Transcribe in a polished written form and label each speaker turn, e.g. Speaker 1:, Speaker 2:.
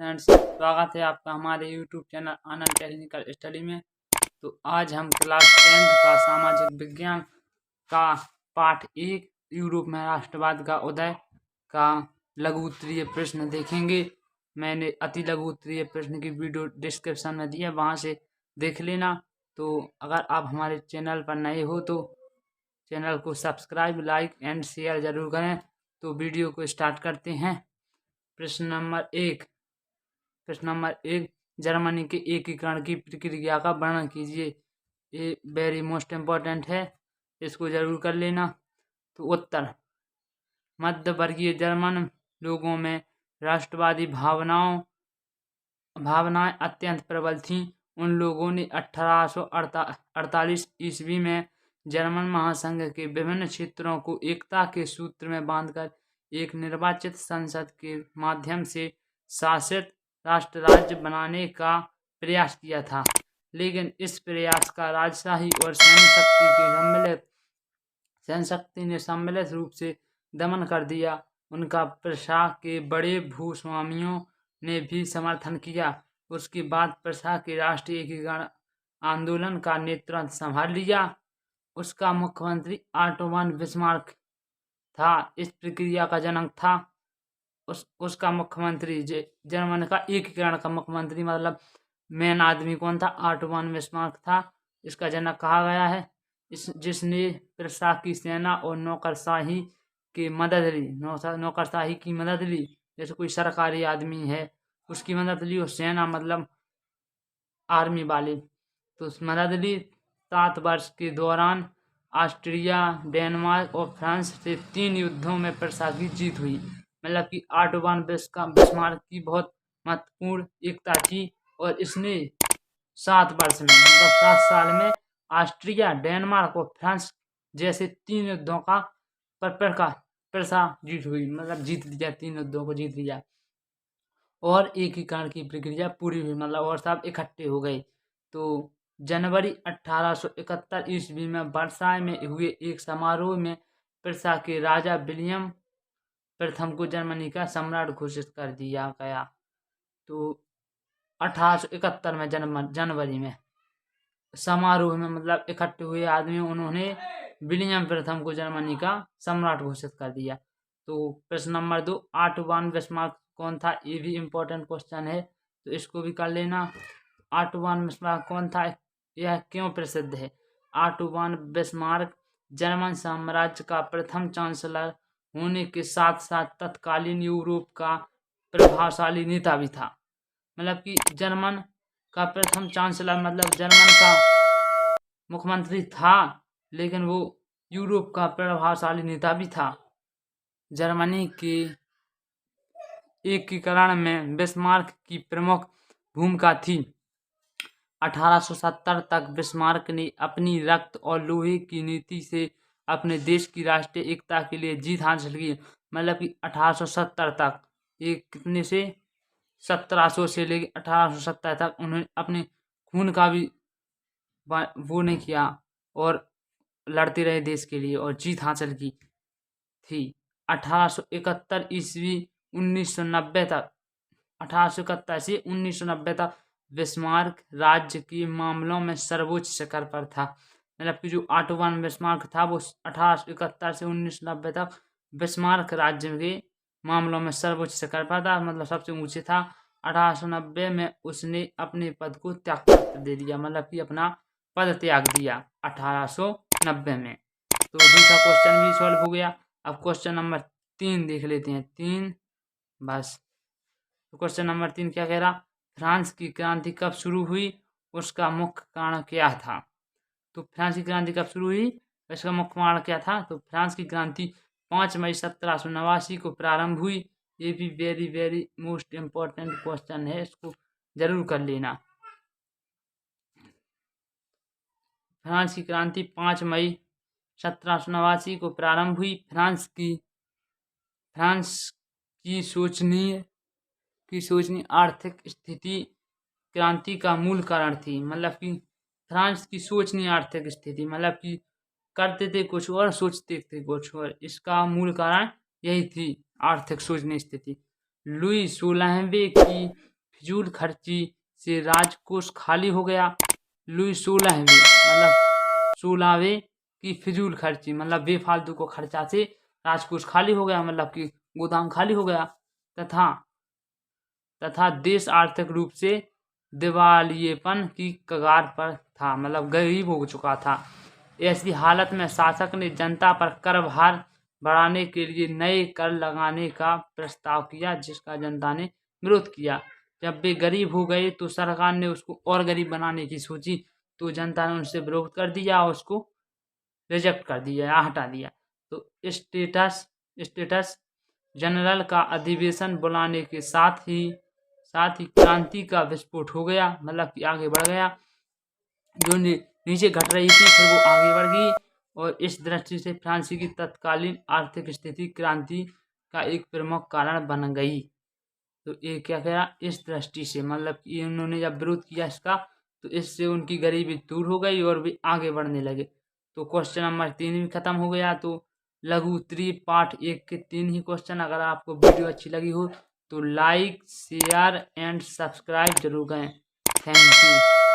Speaker 1: Friends, स्वागत है आपका हमारे यूट्यूब चैनल आनंद टेक्निकल स्टडी में। तो आज हम क्लास 10th का सामाजिक विज्ञान का पाठ 1 यूरोप में राष्ट्रवाद का उदय का लघु उत्तरीय प्रश्न देखेंगे। मैंने अति लघु उत्तरीय प्रश्न की वीडियो डिस्क्रिप्शन में दी है, वहाँ से देख लेना। तो अगर आप हमारे चैनल पर नए हो तो चैनल को सब्सक्राइब, लाइक एंड शेयर जरूर करें। तो वीडियो को स्टार्ट करते हैं। प्रश्न नंबर एक, जर्मनी के एकीकरण की प्रक्रिया का वर्णन कीजिए। ये वेरी मोस्ट इम्पोर्टेंट है, इसको जरूर कर लेना। तो उत्तर, मध्य वर्गीय जर्मन लोगों में राष्ट्रवादी भावनाएं अत्यंत प्रबल थीं। उन लोगों ने 1848 ईस्वी में जर्मन महासंघ के विभिन्न क्षेत्रों को एकता के सूत्र में बांधकर एक निर्वाचित संसद के माध्यम से शासित राष्ट्र राज्य बनाने का प्रयास किया था, लेकिन इस प्रयास का राजशाही और सैन्य शक्ति ने सम्मिलित रूप से दमन कर दिया। उनका प्रशा के बड़े भूस्वामियों ने भी समर्थन किया। उसके बाद प्रशा के राष्ट्रीय एकीकरण आंदोलन का नेतृत्व संभाल लिया। उसका मुख्यमंत्री ऑटो वन बिस्मार्क था। इस प्रक्रिया का जनक था। उसका मुख्यमंत्री जर्मन का एकीकरण का मुख्यमंत्री मतलब मेन आदमी कौन था? ऑटो वन बिस्मार्क था। इसका जनक कहा गया है। जिसने प्रशा की सेना और नौकरशाही की मदद ली। जैसे कोई सरकारी आदमी है उसकी मदद ली, और सेना मतलब आर्मी वाले, तो उस मदद ली। 7 वर्ष के दौरान ऑस्ट्रिया, डेनमार्क और फ्रांस से 3 युद्धों में प्रशा की जीत हुई। मतलब कि ऑटो वन बिस्मार्क की बहुत महत्वपूर्ण एकता थी, और इसने 7 वर्ष में मतलब 7 साल में ऑस्ट्रिया, डेनमार्क और फ्रांस जैसे 3 युद्धों का प्रशा जीत हुई। मतलब जीत लिया, 3 युद्धों को जीत लिया, और एकीकरण की प्रक्रिया पूरी हुई, मतलब और सब इकट्ठे हो गए। तो जनवरी 1871 ईस्वी में वर्साय में हुए एक समारोह में प्रशा के राजा विलियम प्रथम को जर्मनी का सम्राट घोषित कर दिया गया। तो 1871 में जनवरी में समारोह में मतलब इकट्ठे हुए आदमी, उन्होंने विलियम प्रथम को जर्मनी का सम्राट घोषित कर दिया। तो प्रश्न नंबर 2, ऑटो वन बिस्मार्क कौन था? ये भी इम्पोर्टेंट क्वेश्चन है, तो इसको भी कर लेना। ऑटो वन बिस्मार्क कौन था? यह क्यों प्रसिद्ध है? ऑटो वन बिस्मार्क जर्मन साम्राज्य का प्रथम चांसलर होने के साथ साथ तत्कालीन यूरोप का प्रभावशाली नेता भी था। मतलब कि जर्मन का प्रथम चांसलर मतलब जर्मन का मुख्यमंत्री था, लेकिन वो यूरोप का प्रभावशाली नेता भी था। जर्मनी के एकीकरण में बिस्मार्क की प्रमुख भूमिका थी। 1870 तक बिस्मार्क ने अपनी रक्त और लोहे की नीति से अपने देश की राष्ट्रीय एकता के लिए जीत हासिल की। मतलब कि 1870 तक, ये कितने से 1700 से लेकर 1870 तक उन्होंने अपने खून का भी वो नहीं किया, और लड़ते रहे देश के लिए, और जीत हासिल की थी। 1871 ईस्वी 1990 तक 1871 से 1990 तक बिस्मार्क राज्य के मामलों में सर्वोच्च शिखर पर था। मतलब कि जो ऑटो वन बिस्मार्क था वो 1871 से 1990 तक बिस्मार्क राज्य के मामलों में सर्वोच्च शिखर पर था, मतलब सबसे ऊंचे था। 1890 में उसने अपने पद को त्यागपत्र दे दिया, मतलब कि अपना पद त्याग दिया 1890 में। तो दूसरा क्वेश्चन भी सॉल्व हो गया। अब क्वेश्चन नंबर 3 देख लेते हैं। 3 बस। तो क्वेश्चन नंबर 3 क्या कह रहा? फ्रांस की क्रांति कब शुरू हुई? उसका मुख्य कारण क्या था? तो फ्रांस की क्रांति कब शुरू हुई, इसका मुख्य कारण क्या था? तो फ्रांस की क्रांति 5 मई 1789 को प्रारंभ हुई। ये भी very very most important question है, इसको जरूर कर लेना। फ्रांस की क्रांति 5 मई 1789 को प्रारंभ हुई। फ्रांस की शोचनीय आर्थिक स्थिति क्रांति का मूल कारण थी। मतलब कि फ्रांस की शोचनीय आर्थिक स्थिति, मतलब कि करते थे कुछ और सोचते थे कुछ और, इसका मूल कारण यही थी, आर्थिक शोचनीय स्थिति। लुई 16वें की फिजूल खर्ची से राजकोष खाली हो गया। लुई 16वें मतलब 16वें की फिजूल खर्ची मतलब बेफालतू को खर्चा से राजकोष खाली हो गया, मतलब कि गोदाम खाली हो गया। तथा देश आर्थिक रूप से दिवालियेपन की कगार पर था, मतलब गरीब हो चुका था। ऐसी हालत में शासक ने जनता पर कर भार बढ़ाने के लिए नए कर लगाने का प्रस्ताव किया, जिसका जनता ने विरोध किया। जब वे गरीब हो गए तो सरकार ने उसको और गरीब बनाने की सोची, तो जनता ने उनसे विरोध कर दिया और उसको रिजेक्ट कर दिया या हटा दिया। तो स्टेटस जनरल का अधिवेशन बुलाने के साथ ही क्रांति का विस्फोट हो गया, मतलब कि आगे बढ़ गया। जो नीचे घट रही थी फिर वो आगे बढ़ गई, और इस दृष्टि से फ्रांसी की तत्कालीन आर्थिक स्थिति क्रांति का एक प्रमुख कारण बन गई। तो ये क्या करा, इस दृष्टि से मतलब कि उन्होंने जब विरोध किया इसका, तो इससे उनकी गरीबी दूर हो गई और वे आगे बढ़ने लगे। तो क्वेश्चन नंबर 3 भी खत्म हो गया। तो लघु उत्तरीय पार्ट 1 के 3 ही क्वेश्चन। अगर आपको वीडियो अच्छी लगी हो तो लाइक शेयर एंड सब्सक्राइब जरूर करें। Thank you.